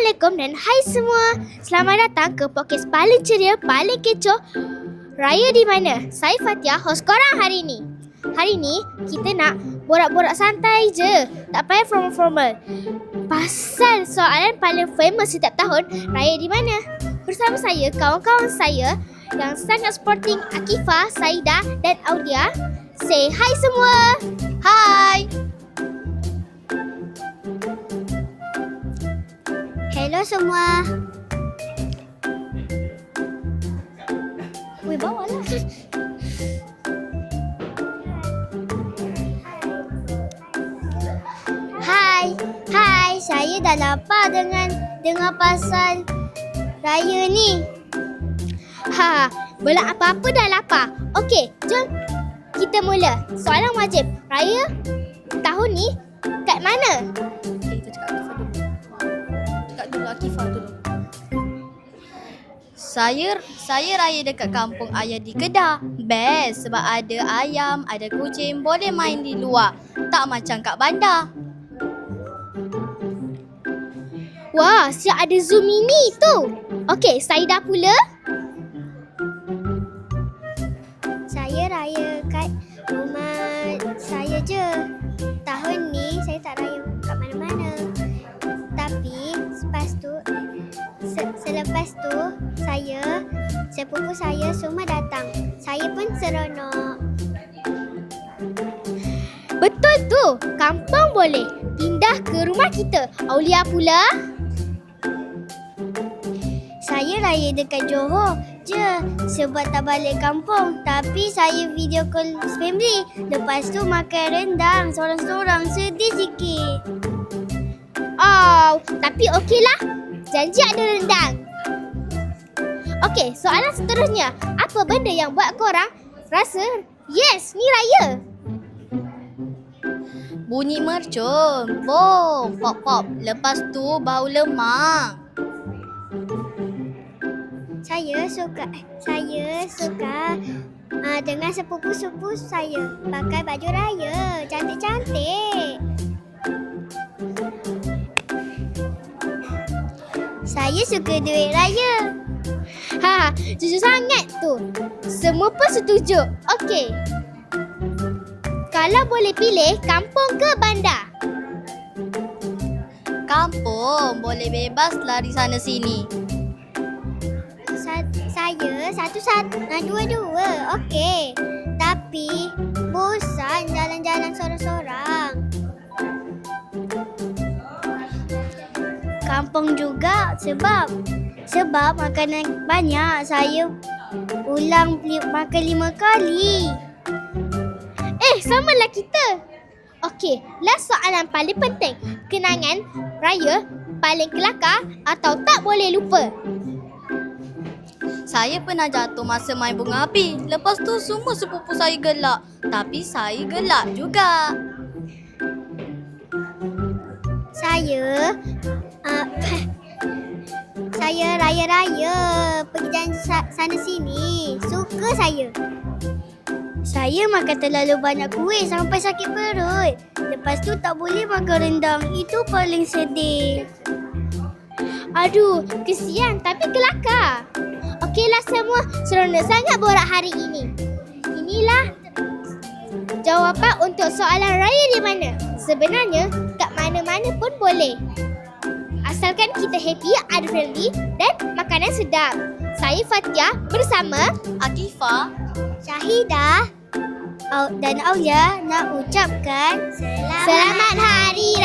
Assalamualaikum dan hai semua. Selamat datang ke podcast paling ceria, paling kecoh, Raya di Mana. Saya Fatia, host korang hari ni. Hari ni kita nak borak-borak santai je, tak payah formal-formal. Pasal soalan paling famous setiap tahun, Raya di Mana. Bersama saya, kawan-kawan saya yang sangat sporting, Akifah, Saida dan Aulia. Say hi semua. Hai. Hello semua. Weh, bawa lah. Hai, saya dah lapar dengan dengar pasal raya ni. Belak apa-apa dah lapar. Okey, jom kita mula. Soalan wajib. Raya tahun ni kat mana? Kita cakap Akifah dulu. Saya raya dekat kampung ayah di Kedah. Best sebab ada ayam, ada kucing, boleh main di luar. Tak macam kat bandar. Wah, siap ada Zoom mini tu. Okey, Saida pula. Saya raya kat rumah saya je. Tahun ni saya tak raya kat mana-mana. Tapi selepas tu sepupu saya semua datang. Saya pun seronok. Betul tu. Kampung boleh pindah ke rumah kita. Aulia pula. Saya raya dekat Johor je sebab tak balik kampung. Tapi saya video call family. Lepas tu makan rendang sorang-sorang, sedih sikit. Oh, tapi okeylah. Janji ada rendang. Okey, soalan seterusnya. Apa benda yang buat korang rasa, yes, ni raya? Bunyi mercun. Bom, pop-pop. Lepas tu bau lemak. Saya suka dengan sepupu-sepupu saya pakai baju raya. Cantik-cantik. Saya suka duit raya. Jujur sangat tu. Semua pun setuju. Okey. Kalau boleh pilih, kampung ke bandar? Kampung, boleh bebas lari sana sini. Saya dua-dua. Okey. Tapi bosan jalan-jalan sorang-sorang. Kampung juga sebab makanan banyak. Saya ulang makan 5 kali. Samalah kita. Okey, last soalan paling penting. Kenangan raya paling kelakar atau tak boleh lupa? Saya pernah jatuh masa main bunga api. Lepas tu semua sepupu saya gelak. Tapi saya gelak juga. Saya raya-raya pergi jalan sana sini. Suka saya. Saya makan terlalu banyak kuih sampai sakit perut. Lepas tu tak boleh makan rendang. Itu paling sedih. Aduh, kesian tapi kelakar. Okeylah semua, seronok sangat borak hari ini. Inilah jawapan untuk soalan raya di mana. Sebenarnya, kat mana-mana pun boleh. Asalkan kita happy, ada friendly dan makanan sedap. Saya Fatia bersama Akifah, Syahidah dan Aulia nak ucapkan Selamat Hari Raya.